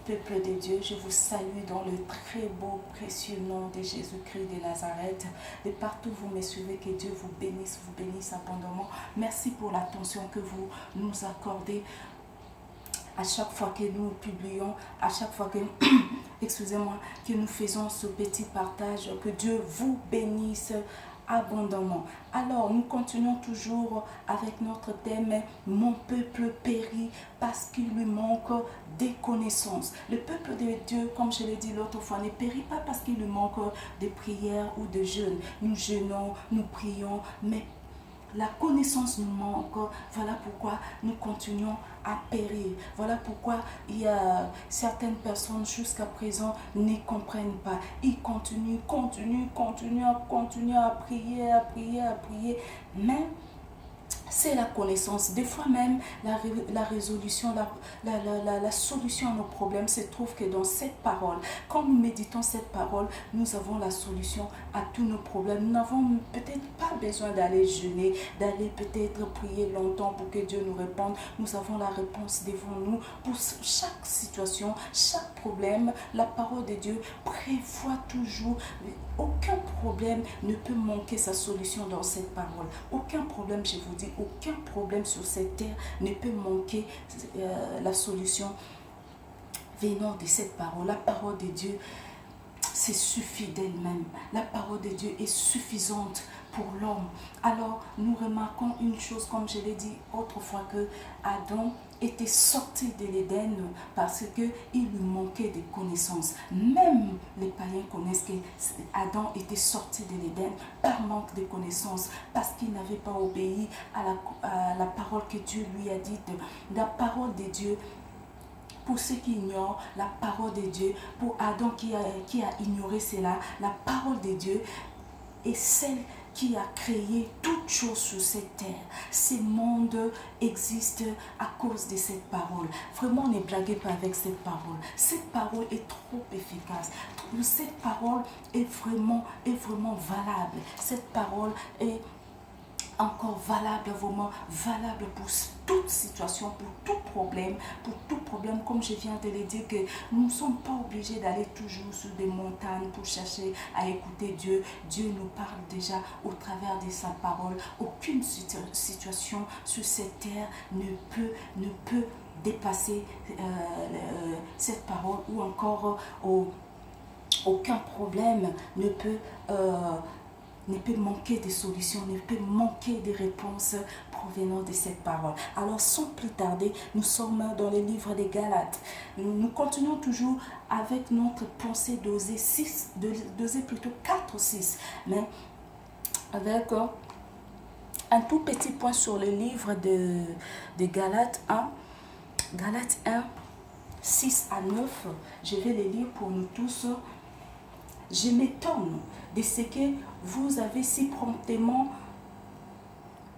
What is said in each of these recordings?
peuple de Dieu, je vous salue dans le très beau, précieux nom de Jésus-Christ de Nazareth. De partout où vous me suivez, que Dieu vous bénisse abondamment. Merci pour l'attention que vous nous accordez à chaque fois que nous publions, à chaque fois que, excusez-moi, que nous faisons ce petit partage. Que Dieu vous bénisse abondamment. Alors, nous continuons toujours avec notre thème « Mon peuple périt parce qu'il lui manque des connaissances ». Le peuple de Dieu, comme je l'ai dit l'autre fois, ne périt pas parce qu'il lui manque de prières ou de jeûnes. Nous jeûnons, nous prions, mais la connaissance nous manque. Voilà pourquoi nous continuons à périr. Voilà pourquoi il y a certaines personnes jusqu'à présent ne comprennent pas. Ils continuent à prier. Mais c'est la connaissance. Des fois même, la résolution, la solution à nos problèmes se trouve que dans cette parole. Quand nous méditons cette parole, nous avons la solution à tous nos problèmes. Nous n'avons peut-être pas besoin d'aller jeûner, d'aller peut-être prier longtemps pour que Dieu nous réponde. Nous avons la réponse devant nous pour chaque situation, chaque problème. La parole de Dieu prévoit toujours. Aucun problème ne peut manquer sa solution dans cette parole. Aucun problème, je vous dis, aucun problème sur cette terre ne peut manquer la solution venant de cette parole. La parole de Dieu, c'est suffit d'elle-même. La parole de Dieu est suffisante pour l'homme. Alors, nous remarquons une chose, comme je l'ai dit autrefois, que Adam était sorti de l'Éden parce qu'il lui manquait de connaissances. Même les païens connaissent que Adam était sorti de l'Éden par manque de connaissances, parce qu'il n'avait pas obéi à la parole que Dieu lui a dite. La parole de Dieu, pour ceux qui ignorent la parole de Dieu, pour Adam qui a ignoré cela, la parole de Dieu est celle qui a créé toutes choses sur cette terre. Ces mondes existent à cause de cette parole. Vraiment, ne blaguez pas avec cette parole. Cette parole est trop efficace. Cette parole est vraiment valable. Cette parole est encore valable, vraiment valable pour toute situation, pour tout problème, comme je viens de le dire, que nous ne sommes pas obligés d'aller toujours sur des montagnes pour chercher à écouter Dieu. Dieu nous parle déjà au travers de sa parole. Aucune situation sur cette terre ne peut dépasser cette parole, ou encore aucun problème ne peut manquer de solutions, ne peut manquer de réponses provenant de cette parole. Alors, sans plus tarder, nous sommes dans le livre des Galates. Nous continuons toujours avec notre pensée d'Osée plutôt 4-6, mais avec un tout petit point sur le livre de Galates 1. Galates 1, 6 à 9, je vais les lire pour nous tous. Je m'étonne de ce que vous avez si promptement,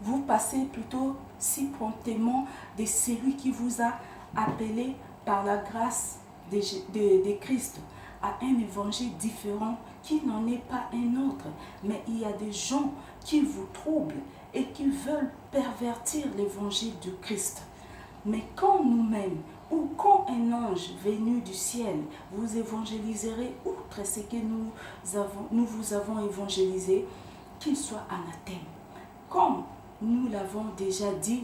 vous passez plutôt si promptement de celui qui vous a appelé par la grâce de Christ à un évangile différent qui n'en est pas un autre. Mais il y a des gens qui vous troublent et qui veulent pervertir l'évangile de Christ. Mais quand nous-mêmes, ou quand un ange venu du ciel vous évangéliserez outre ce que nous vous avons évangélisé, qu'il soit anathème. Comme nous l'avons déjà dit,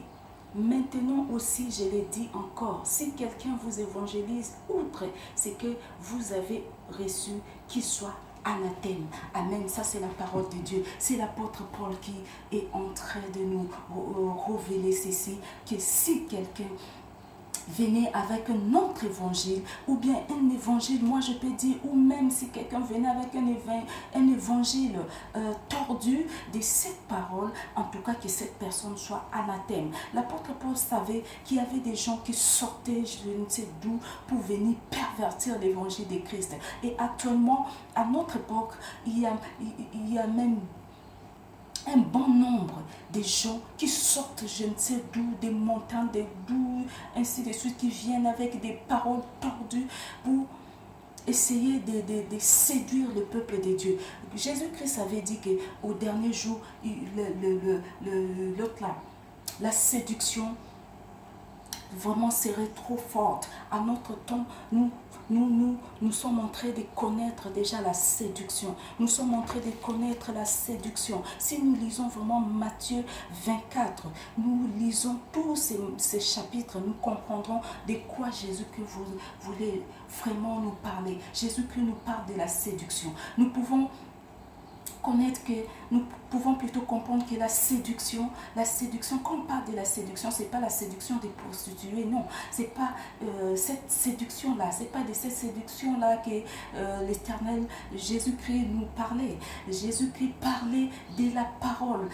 maintenant aussi je le dis encore, si quelqu'un vous évangélise outre ce que vous avez reçu, qu'il soit anathème. Amen. Ça, c'est la parole de Dieu. C'est l'apôtre Paul qui est en train de nous révéler ceci, que si quelqu'un venez avec un autre évangile, ou bien un évangile, moi je peux dire, ou même si quelqu'un venait avec un évangile tordu de cette parole, en tout cas que cette personne soit anathème. L'apôtre Paul savait qu'il y avait des gens qui sortaient, je ne sais d'où, pour venir pervertir l'évangile de Christ. Et actuellement, à notre époque, il y a même un bon nombre de gens qui sortent, je ne sais d'où, des montagnes, d'où, ainsi de suite, qui viennent avec des paroles tordues pour essayer de séduire le peuple de Dieu. Jésus-Christ avait dit qu'au dernier jour, la séduction vraiment serait trop forte. À notre temps, nous sommes en train de connaître déjà la séduction. Nous sommes en train de connaître la séduction. Si nous lisons vraiment Matthieu 24, nous lisons tous ces chapitres, nous comprendrons de quoi Jésus-Christ voulait vraiment nous parler. Jésus-Christ nous parle de la séduction. Nous pouvons plutôt comprendre que la séduction, quand on parle de la séduction, c'est pas la séduction des prostituées, non, c'est pas cette séduction-là, c'est pas de cette séduction-là que l'Éternel Jésus-Christ nous parlait. Jésus-Christ parlait de la parole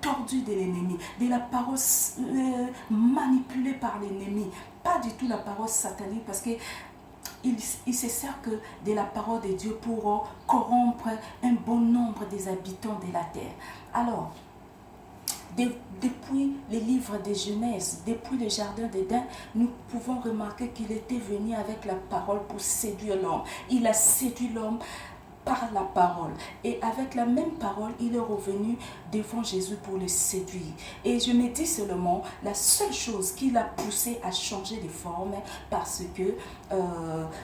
tordue de l'ennemi, de la parole manipulée par l'ennemi, pas du tout la parole satanique, parce que il se sert que de la parole de Dieu pour corrompre un bon nombre des habitants de la terre. Alors, depuis les livres de Genèse, depuis le jardin d'Éden, nous pouvons remarquer qu'il était venu avec la parole pour séduire l'homme. Il a séduit l'homme par la parole. Et avec la même parole, il est revenu devant Jésus pour le séduire. Et je me dis seulement, la seule chose qui l'a poussé à changer de forme, parce que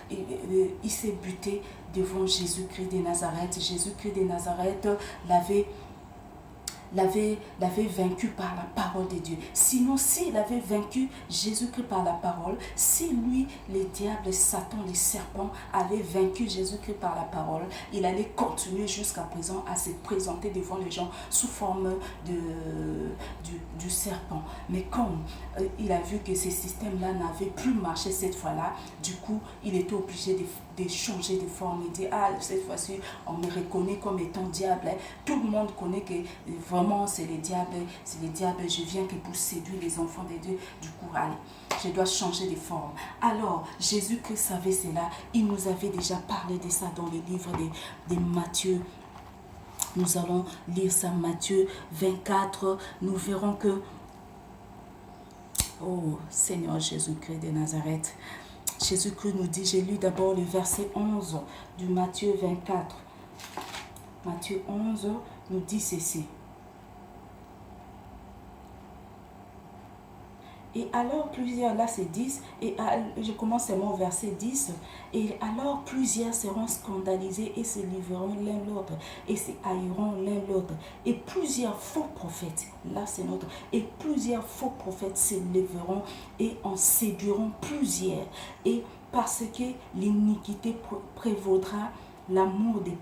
il s'est buté devant Jésus-Christ de Nazareth. Jésus-Christ de Nazareth l'avait vaincu par la parole de Dieu. Sinon, s'il avait vaincu Jésus-Christ par la parole, si lui, le diable, Satan, les serpents, avait vaincu Jésus-Christ par la parole, il allait continuer jusqu'à présent à se présenter devant les gens sous forme du serpent. Mais comme il a vu que ce système-là n'avait plus marché cette fois-là, du coup, il était obligé de changer de forme. Il dit, cette fois-ci, on me reconnaît comme étant diable. Tout le monde connaît que vraiment c'est le diable, je viens que pour séduire les enfants de Dieu. Du coup, allez, je dois changer de forme. Alors, Jésus-Christ savait cela. Il nous avait déjà parlé de ça dans le livre de Matthieu. Nous allons lire ça, Matthieu 24. Nous verrons que, oh Seigneur Jésus-Christ de Nazareth, Jésus-Christ nous dit, j'ai lu d'abord le verset 11 du Matthieu 24. Matthieu 11 nous dit ceci. Et alors plusieurs, là c'est 10, et je commence seulement au verset 10. Et alors plusieurs seront scandalisés et se livreront l'un l'autre, et se haïront l'un l'autre. Et plusieurs faux prophètes, là c'est notre, et plusieurs faux prophètes se lèveront et en séduiront plusieurs. Et parce que l'iniquité prévaudra, l'amour des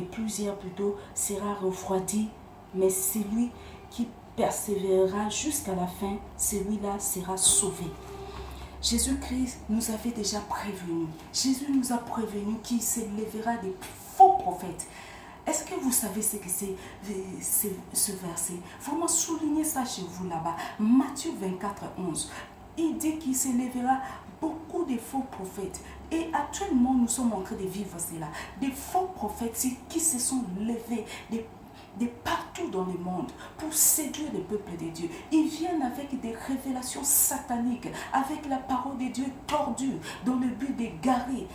plusieurs plutôt sera refroidi, mais celui qui persévérera jusqu'à la fin, celui-là sera sauvé. Jésus-Christ nous avait déjà prévenu. Jésus nous a prévenu qu'il s'élèvera des faux prophètes. Est-ce que vous savez ce que c'est ce verset? Vraiment soulignez ça chez vous là-bas. Matthieu 24, 11. Il dit qu'il s'élèvera beaucoup de faux prophètes. Et actuellement, nous sommes en train de vivre cela. Des faux prophètes qui se sont levés, de partout dans le monde pour séduire le peuple de Dieu. Ils viennent avec des révélations sataniques, avec la parole de Dieu tordue, dans le but d'égarer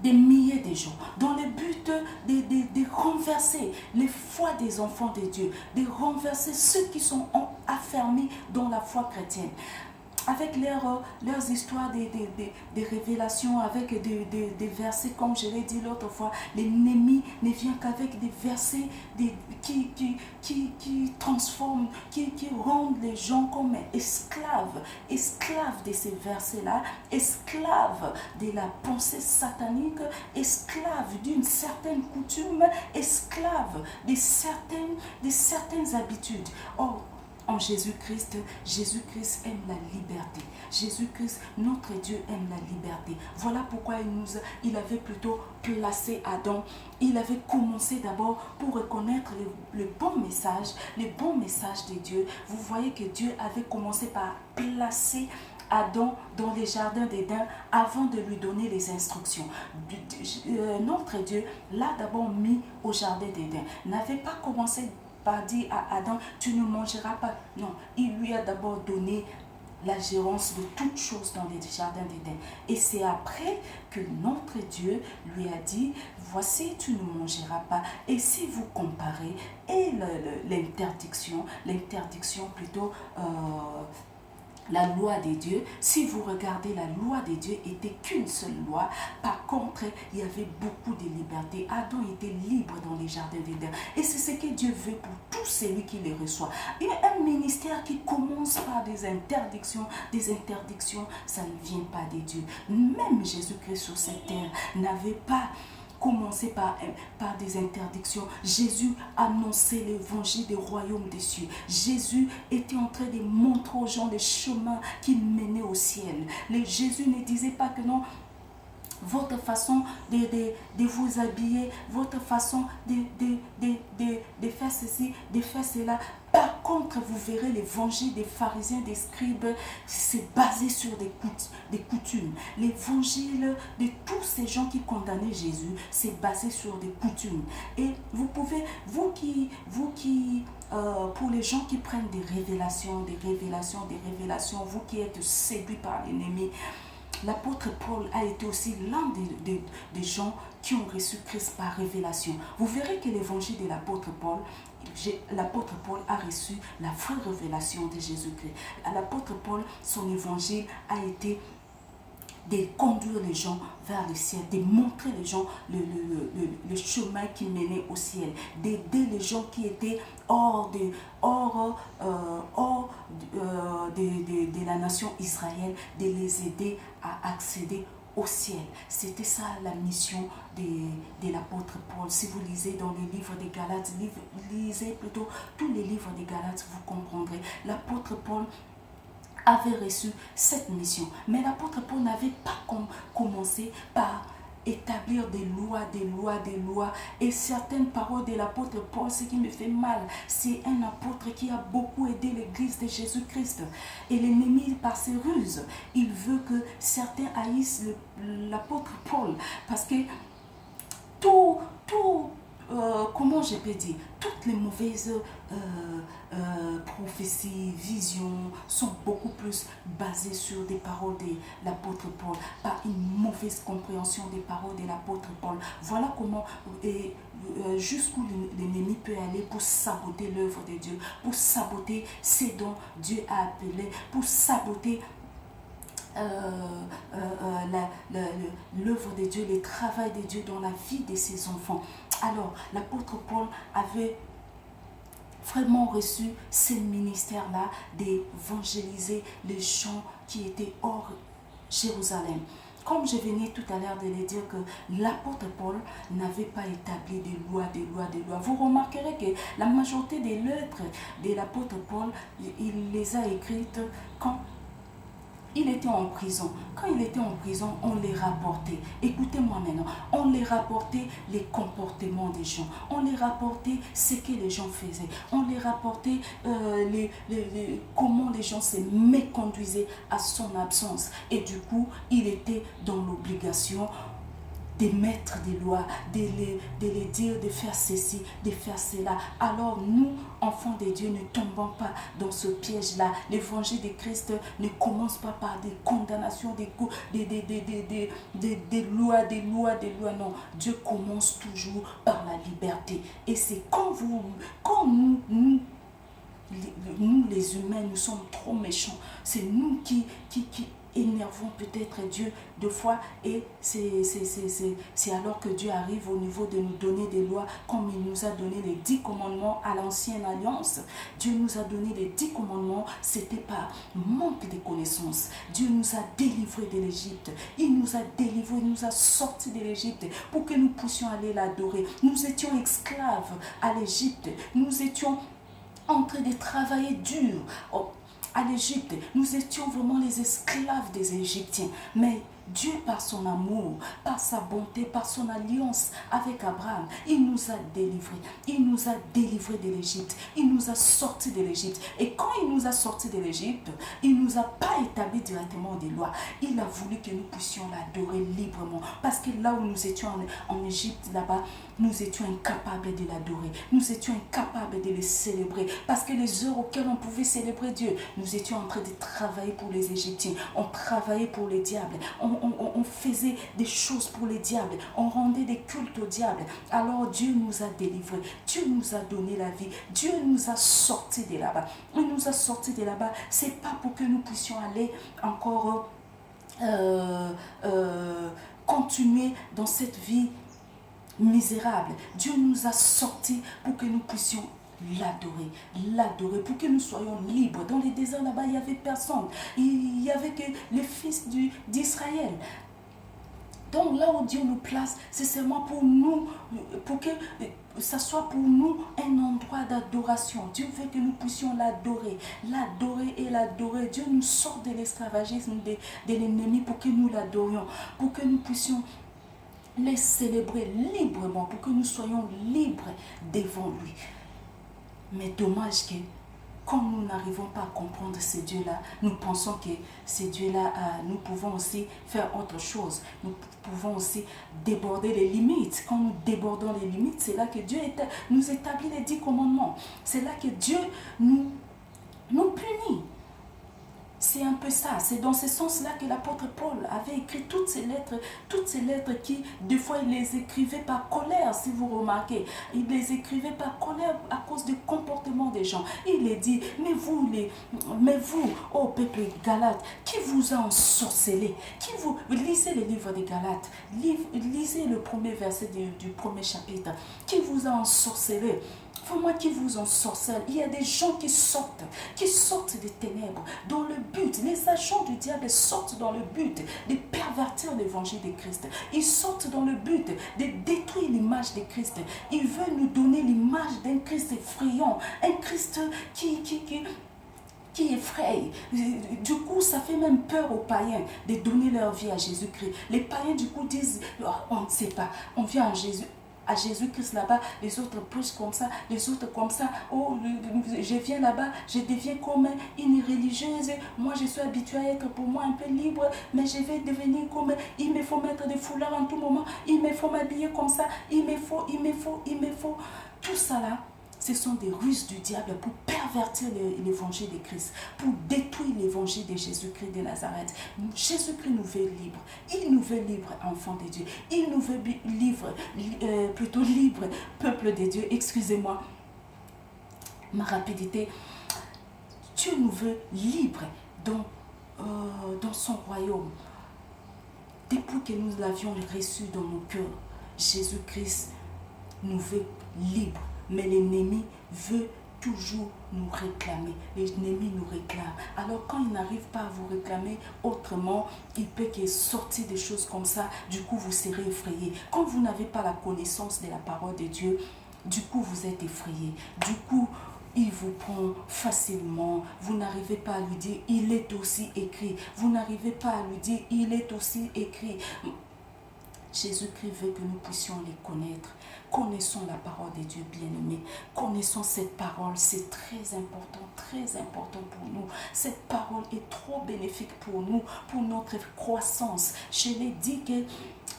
des milliers de gens, dans le but de renverser les foi des enfants de Dieu, de renverser ceux qui sont affermis dans la foi chrétienne. Avec leurs histoires des révélations, avec des versets, comme je l'ai dit l'autre fois, l'ennemi ne vient qu'avec des versets qui transforment, qui rendent les gens comme esclaves de ces versets-là, esclaves de la pensée satanique, esclaves d'une certaine coutume, esclaves de certaines habitudes. Or, en Jésus-Christ aime la liberté. Jésus-Christ, notre Dieu, aime la liberté. Voilà pourquoi il avait plutôt placé Adam. Il avait commencé d'abord pour reconnaître le bon message de Dieu. Vous voyez que Dieu avait commencé par placer Adam dans les jardins d'Éden avant de lui donner les instructions. Notre Dieu l'a d'abord mis au jardin d'Éden. N'avait pas commencé par dire à Adam, tu ne mangeras pas. Non, il lui a d'abord donné la gérance de toutes choses dans les jardins d'Éden. Et c'est après que notre Dieu lui a dit, voici, tu ne mangeras pas. Et si vous comparez, et l'interdiction plutôt, la loi des dieux, si vous regardez, la loi des dieux était qu'une seule loi. Par contre, il y avait beaucoup de liberté. Adam était libre dans les jardins d'Éden. Et c'est ce que Dieu veut pour tous celui qui les reçoit. Il y a un ministère qui commence par des interdictions. Des interdictions, ça ne vient pas des dieux. Même Jésus-Christ sur cette terre n'avait pas commencé par des interdictions. Jésus annonçait l'évangile du royaume des cieux. Jésus était en train de montrer aux gens les chemins qui menaient au ciel. Jésus ne disait pas que non, votre façon de vous habiller, votre façon de faire ceci, de faire cela. Par contre, vous verrez l'évangile des pharisiens, des scribes, c'est basé sur des coutumes. L'évangile de tous ces gens qui condamnaient Jésus, c'est basé sur des coutumes. Et vous pouvez, pour les gens qui prennent des révélations, vous qui êtes séduits par l'ennemi, l'apôtre Paul a été aussi l'un des gens qui ont reçu Christ par révélation. Vous verrez que l'évangile de l'apôtre Paul a reçu la vraie révélation de Jésus-Christ. L'apôtre Paul, son évangile a été de conduire les gens vers le ciel, de montrer les gens le chemin qui menait au ciel, d'aider les gens qui étaient hors de la nation Israël, de les aider à accéder au ciel. C'était ça la mission de l'apôtre Paul. Si vous lisez dans les livres des Galates, lisez plutôt tous les livres des Galates, vous comprendrez. L'apôtre Paul avait reçu cette mission. Mais l'apôtre Paul n'avait pas commencé par établir des lois. Et certaines paroles de l'apôtre Paul, ce qui me fait mal, c'est un apôtre qui a beaucoup aidé l'église de Jésus-Christ. Et l'ennemi, par ses ruses, il veut que certains haïssent l'apôtre Paul. Parce que comment je peux dire, toutes les mauvaises prophéties, visions sont beaucoup plus basées sur des paroles de l'apôtre Paul, par une mauvaise compréhension des paroles de l'apôtre Paul. Voilà comment jusqu'où l'ennemi peut aller pour saboter l'œuvre de Dieu, pour saboter ce dont Dieu a appelé, pour saboter l'œuvre de Dieu, le travail de Dieu dans la vie de ses enfants. Alors, l'apôtre Paul avait vraiment reçu ce ministère-là d'évangéliser les gens qui étaient hors Jérusalem. Comme je venais tout à l'heure de le dire que l'apôtre Paul n'avait pas établi des lois. Vous remarquerez que la majorité des lettres de l'apôtre Paul, il les a écrites quand il était en prison. Quand il était en prison, on les rapportait. Écoutez-moi maintenant. On les rapportait les comportements des gens. On les rapportait ce que les gens faisaient. On les rapportait comment les gens se méconduisaient à son absence. Et du coup, il était dans l'obligation de mettre des lois, de les dire, de faire ceci, de faire cela. Alors nous, enfants de Dieu, ne tombons pas dans ce piège-là. L'évangile de Christ ne commence pas par des condamnations, des lois. Non, Dieu commence toujours par la liberté. Et c'est quand nous les humains, nous sommes trop méchants. C'est nous qui énervons peut-être Dieu deux fois, et c'est alors que Dieu arrive au niveau de nous donner des lois, comme il nous a donné les 10 commandements à l'ancienne alliance. Dieu nous a donné les 10 commandements, c'était par manque de connaissances. Dieu nous a délivrés de l'Égypte, il nous a délivrés, il nous a sortis de l'Égypte pour que nous puissions aller l'adorer. Nous étions esclaves à l'Égypte, nous étions en train de travailler dur à l'Égypte. Nous étions vraiment les esclaves des Égyptiens. Mais Dieu, par son amour, par sa bonté, par son alliance avec Abraham, il nous a délivrés. Il nous a délivrés de l'Égypte. Il nous a sortis de l'Égypte. Et quand il nous a sortis de l'Égypte, il ne nous a pas établi directement des lois. Il a voulu que nous puissions l'adorer librement. Parce que là où nous étions en Égypte, là-bas, nous étions incapables de l'adorer. Nous étions incapables de le célébrer. Parce que les heures auxquelles on pouvait célébrer Dieu, nous étions en train de travailler pour les Égyptiens. On travaillait pour les diables. On faisait des choses pour les diables. On rendait des cultes au diable. Alors Dieu nous a délivrés. Dieu nous a donné la vie. Dieu nous a sortis de là-bas. Il nous a sortis de là-bas. C'est pas pour que nous puissions aller encore continuer dans cette vie misérable. Dieu nous a sortis pour que nous puissions l'adorer, pour que nous soyons libres. Dans les déserts là-bas, il n'y avait personne. Il n'y avait que les fils d'Israël. Donc là où Dieu nous place, c'est seulement pour nous, pour que ça soit pour nous un endroit d'adoration. Dieu veut que nous puissions l'adorer et l'adorer. Dieu nous sort de l'esclavagisme de l'ennemi pour que nous l'adorions, pour que nous puissions les célébrer librement, pour que nous soyons libres devant lui. Mais dommage que quand nous n'arrivons pas à comprendre ces dieux-là, nous pensons que ces dieux-là, nous pouvons aussi faire autre chose. Nous pouvons aussi déborder les limites. Quand nous débordons les limites, c'est là que Dieu nous établit les 10 commandements. C'est là que Dieu nous punit. C'est un peu ça, c'est dans ce sens-là que l'apôtre Paul avait écrit toutes ces lettres qui, des fois, il les écrivait par colère, si vous remarquez. Il les écrivait par colère à cause du comportement des gens. Il les dit, mais vous, ô peuple Galate, qui vous a ensorcelé? Lisez le livre des Galates, lisez le premier verset du premier chapitre. Qui vous a ensorcelé? Moi qui vous ensorcelle, il y a des gens qui sortent des ténèbres dans le but, les agents du diable sortent dans le but de pervertir l'évangile de Christ. Ils sortent dans le but de détruire l'image de Christ. Ils veulent nous donner l'image d'un Christ effrayant, un Christ qui effraie. Du coup, ça fait même peur aux païens de donner leur vie à Jésus-Christ. Les païens, du coup, disent, oh, on ne sait pas, on vient à Jésus-Christ là-bas, les autres prêchent comme ça, les autres comme ça. Oh, je viens là-bas, je deviens comme une religieuse. Moi, je suis habituée à être pour moi un peu libre, mais je vais devenir comme, il me faut mettre des foulards en tout moment, il me faut m'habiller comme ça, il me faut. Tout ça là, ce sont des ruses du diable pour pervertir l'évangile de Christ, pour détruire l'évangile de Jésus-Christ de Nazareth. Jésus-Christ nous veut libres. Il nous veut libres, enfants de Dieu. Il nous veut libres, peuple de Dieu. Excusez-moi, ma rapidité. Dieu nous veut libres dans son royaume. Depuis que nous l'avions reçu dans nos cœurs, Jésus-Christ nous veut libres. Mais l'ennemi veut toujours nous réclamer. L'ennemi nous réclame. Alors quand il n'arrive pas à vous réclamer autrement, il peut qu'il sortir des choses comme ça. Du coup, vous serez effrayé. Quand vous n'avez pas la connaissance de la parole de Dieu, du coup, vous êtes effrayé. Du coup, il vous prend facilement. Vous n'arrivez pas à lui dire, il est aussi écrit. Vous n'arrivez pas à lui dire, il est aussi écrit. Jésus-Christ veut que nous puissions les connaître. Connaissons la parole de Dieu bien-aimé. Connaissons cette parole. C'est très important pour nous. Cette parole est trop bénéfique pour nous, pour notre croissance. Je l'ai dit que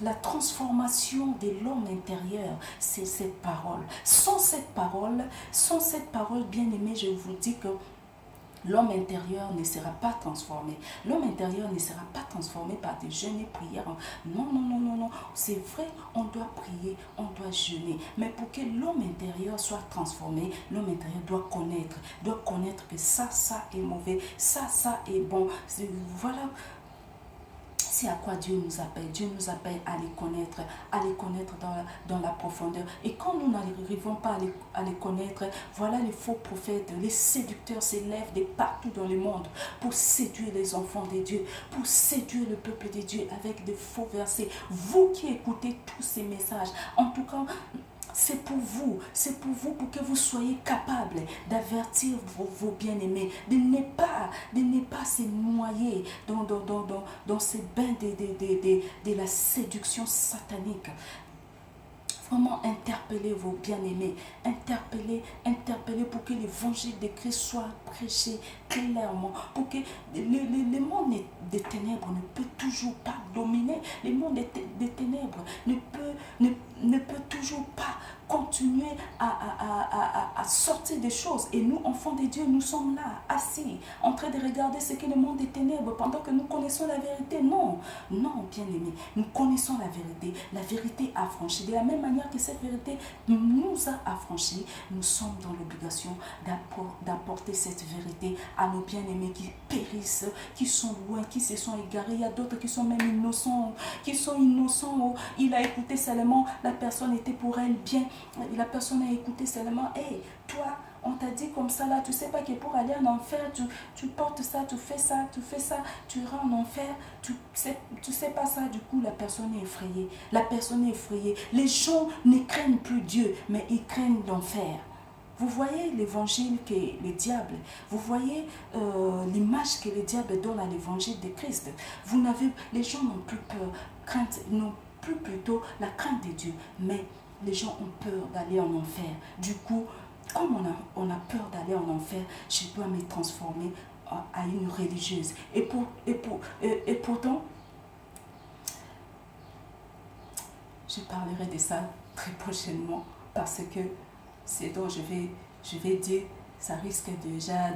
la transformation de l'homme intérieur, c'est cette parole. Sans cette parole, bien-aimé, je vous dis que l'homme intérieur ne sera pas transformé. L'homme intérieur ne sera pas transformé par des jeûnes et prières. Non. C'est vrai, on doit prier, on doit jeûner. Mais pour que l'homme intérieur soit transformé, l'homme intérieur doit connaître que ça est mauvais, ça est bon. Voilà. C'est à quoi Dieu nous appelle. Dieu nous appelle à les connaître dans la profondeur. Et quand nous n'arrivons pas à les connaître, voilà les faux prophètes, les séducteurs s'élèvent de partout dans le monde pour séduire les enfants de Dieu, pour séduire le peuple de Dieu avec de faux versets. Vous qui écoutez tous ces messages, en tout cas, C'est pour vous pour que vous soyez capables d'avertir vos bien-aimés, de ne pas se noyer dans ces bains de la séduction satanique. Vraiment interpeller vos bien-aimés, interpeller pour que l'évangile de Christ soit prêché clairement, pour que le monde des ténèbres ne peut toujours pas dominer, le monde des ténèbres ne peut toujours pas continuer à sortir des choses. Et nous, enfants de Dieu, nous sommes là, assis, en train de regarder ce que le monde des ténèbres, pendant que nous connaissons la vérité. Non, bien-aimés, nous connaissons la vérité affranchie. De la même manière que cette vérité nous a affranchis, nous sommes dans l'obligation d'apporter cette vérité à nos bien-aimés qui périssent, qui sont loin, qui se sont égarés. Il y a d'autres qui sont même innocents, Il a écouté seulement, la personne était pour elle bien. La personne a écouté seulement, hey, toi, on t'a dit comme ça là, tu sais pas que pour aller en enfer, tu portes ça, tu fais ça, tu iras en enfer, tu sais pas ça. Du coup, la personne est effrayée. Les gens ne craignent plus Dieu, mais ils craignent l'enfer. Vous voyez l'évangile que le diable, vous voyez l'image que le diable donne à l'évangile de Christ. Les gens n'ont plus peur, n'ont plus plutôt la crainte de Dieu, mais les gens ont peur d'aller en enfer. Du coup, comme on a peur d'aller en enfer, je dois me transformer à une religieuse. Et pourtant, je parlerai de ça très prochainement, parce que c'est dont je vais dire, ça risque déjà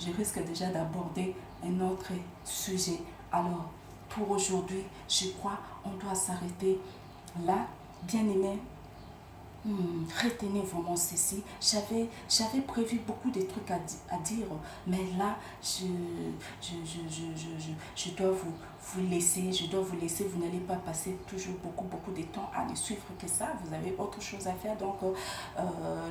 je risque déjà d'aborder un autre sujet. Alors, pour aujourd'hui, je crois on doit s'arrêter là. Bien-aimés, retenez vraiment ceci. J'avais prévu beaucoup de trucs à dire, mais là, je dois vous laisser. Vous n'allez pas passer toujours beaucoup de temps à ne suivre que ça. Vous avez autre chose à faire, donc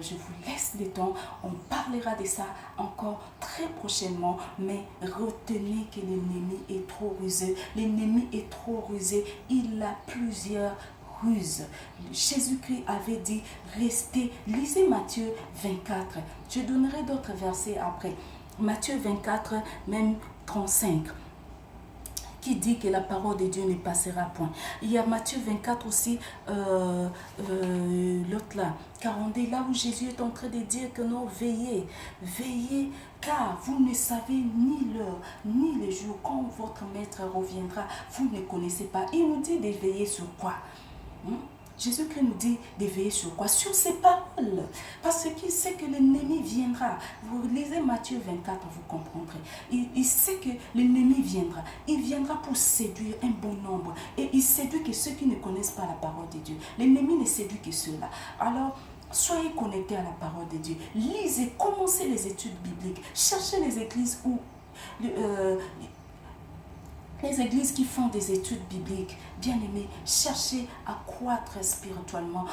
je vous laisse le temps. On parlera de ça encore très prochainement, mais retenez que l'ennemi est trop rusé. L'ennemi est trop rusé. Il a plusieurs ruse. Jésus-Christ avait dit, restez, lisez Matthieu 24. Je donnerai d'autres versets après. Matthieu 24, même 35, qui dit que la parole de Dieu ne passera point. Il y a Matthieu 24 aussi, l'autre là, 42, là où Jésus est en train de dire que non, veillez, car vous ne savez ni l'heure, ni le jour, quand votre maître reviendra, vous ne connaissez pas. Il nous dit de veiller sur quoi? Jésus-Christ nous dit de veiller sur quoi? Sur ses paroles. Parce qu'il sait que l'ennemi viendra. Vous lisez Matthieu 24, vous comprendrez. Il sait que l'ennemi viendra. Il viendra pour séduire un bon nombre. Et il séduit que ceux qui ne connaissent pas la parole de Dieu. L'ennemi ne séduit que ceux-là. Alors, soyez connectés à la parole de Dieu. Lisez, commencez les études bibliques. Cherchez les églises où... les églises qui font des études bibliques, bien aimés, cherchez à croître spirituellement,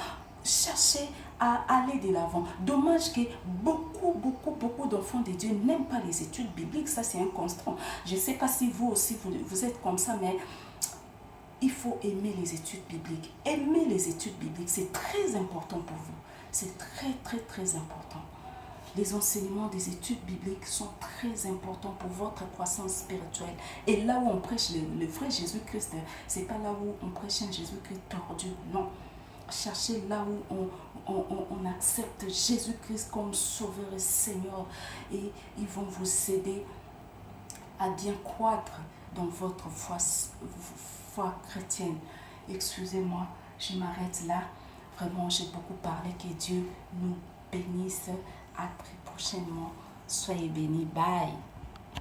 cherchez à aller de l'avant. Dommage que beaucoup d'enfants de Dieu n'aiment pas les études bibliques, ça c'est un constant. Je ne sais pas si vous aussi vous êtes comme ça, mais il faut aimer les études bibliques. Aimer les études bibliques, c'est très important pour vous. C'est très important. Les enseignements des études bibliques sont très importants pour votre croissance spirituelle. Et là où on prêche le vrai Jésus-Christ, ce n'est pas là où on prêche un Jésus-Christ tordu, non. Cherchez là où on accepte Jésus-Christ comme Sauveur et Seigneur. Et ils vont vous aider à bien croître dans votre foi chrétienne. Excusez-moi, je m'arrête là. Vraiment, j'ai beaucoup parlé. Que Dieu nous bénisse. À très prochainement. Soyez bénis. Bye.